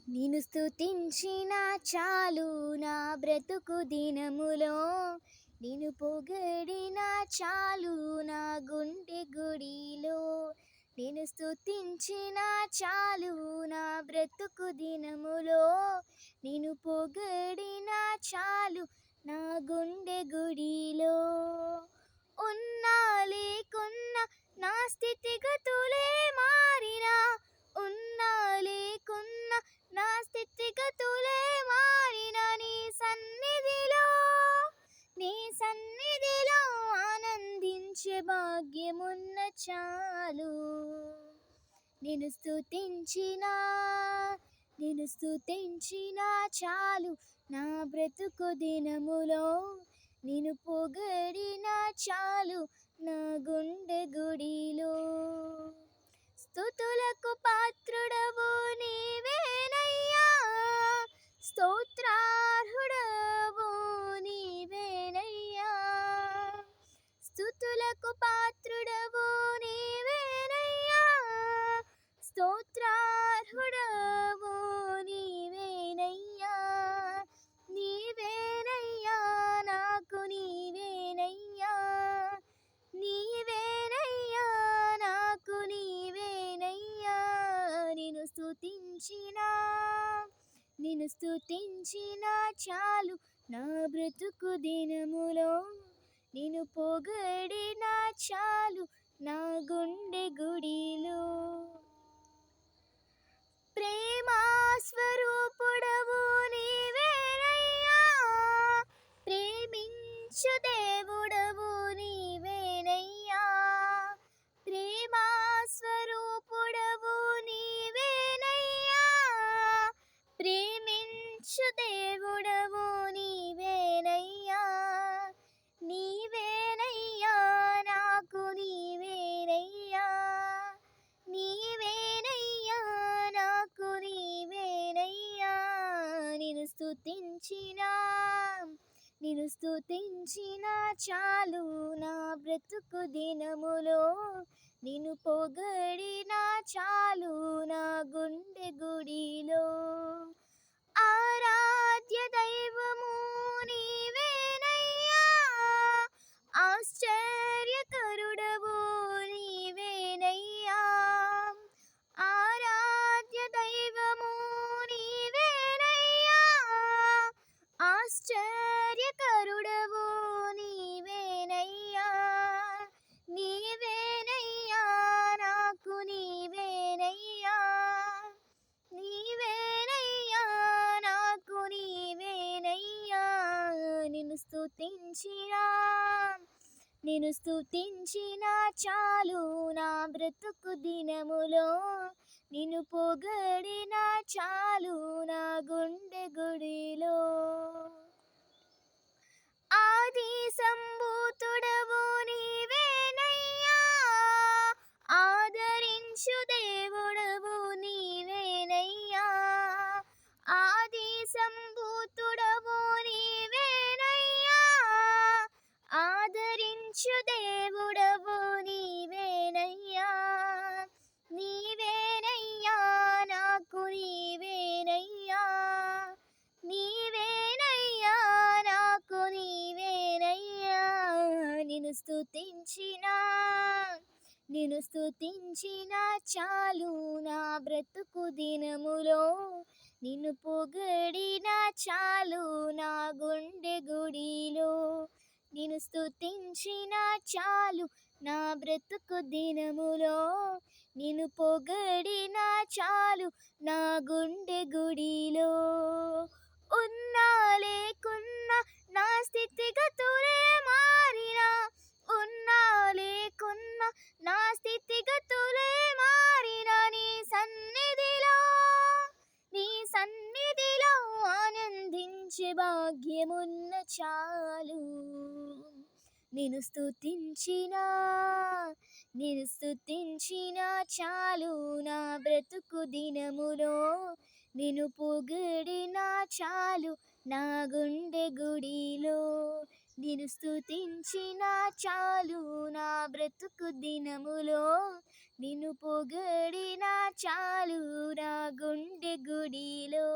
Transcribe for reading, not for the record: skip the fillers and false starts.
నిన్ను స్తుతించిన చాలు నా బ్రతుకు దినములో, నిన్ను పొగడిన చాలు నా గుండె గుడిలో. నిన్ను స్తుతించిన చాలు నా బ్రతుకు దినములో, నిన్ను పొగడిన చాలు నా గుండె గుడిలో. ఉన్నా లేకున్నా నా స్థితిగతులే మారినా, ఉన్నా లేకున్నా నా స్థితిగతులే మారిన నీ సన్నిధిలో ఆనందించే భాగ్యమున్న చాలు. నిన్ను స్తుతించిన చాలు నా బ్రతుకు దినములో, నిన్ను పొగడిన చాలు నా గుండె గుడిలో. స్తుతులకు పాత్రుడవు నీవేనయ్యా, స్తోత్రార్హుడవు నీవేనయ్యా. స్తుతులకు పాత్రుడవు నీవేనయ్యా, స్తోత్రార్హుడవు నీవేనయ్యా. నీవేనయ్యా నాకు నీవేనయ్యా, నీవేనయ్యా నాకు నీవేనయ్యా. నిన్ను స్తుతించిన చాలు నా బ్రతుకు దినములో, నిన్ను పొగడిన చాలు నా గుండె గుడిలో. ప్రేమా స్వరూపుడవు నీవేనయ్యా, ప్రేమించు దేవుడవు నీవేనయ్యా. ప్రేమా స్వరూపుడవు నీవేనయ్యా, ప్రేమించు దేవుడవు నీవేనయ్యా. నీవేనయ్యా నాకు నీవేనయ్యా, నీవేనయ్యా నాకు నీవేనయ్యా. నిన్ను స్తుతించిన చాలు నా బ్రతుకు దినములో, నిన్ను పొగడిన చాలు నా గుండె గుడిలో. ఆరాధ్య దైవము నీవేనయ్యా, ఆశ్చర్యకరుడవు నీవేనయ్యా. ఆరాధ్య దైవము నీవేనయ్యా, ఆశ్చర్యకరుడవు నీవేనయ్యా. నీవేనయ్యా నాకు నీవేనయ్యా, నీవేనయ్యా నాకు నీవేనయ్యా. నిన్ను స్తుతించిన చాలు నా బ్రతుకు దినములో, నిన్ను పొగడిన చాలు నా గుండె గుడిలో. ఆది సంభూతుడవు నీవేనయ్యా, ఆదరించు దేవుడవు నీవేనయ్యా. ఆది సంభూతుడవు నీవేనయ్యా, ఆదరించు దేవుడవు నీవేనయ్యా. నీవేనయ్యా నాకు నీవేనయ్యా, నీవేనయ్యా నాకు నీవేనయ్యా. నిన్ను స్తుతించిన చాలు నా బ్రతుకు దినములో, నిన్ను పొగడిన చాలు నా గుండె గుడిలో. నిన్ను స్తుతించిన చాలు నా బ్రతుకు దినములో, నిన్ను పొగడిన చాలు నా గుండె గుడిలో. ఉన్నా లేకున్నా నా స్థితిగతులే మారినా, ఉన్నా లేకున్నా నా స్థితిగతులే మారిన నీ సన్నిధిలో ఆనందించే భాగ్యమున్న చాలు. నిన్ను స్తుతించిన చాలు నా బ్రతుకు దినములో, నిన్ను పొగడిన చాలు నా గుండె గుడిలో. నిన్ను స్తుతించిన చాలు నా బ్రతుకు దినములో, నిన్ను పొగడిన చాలు నా గుండె గుడిలో.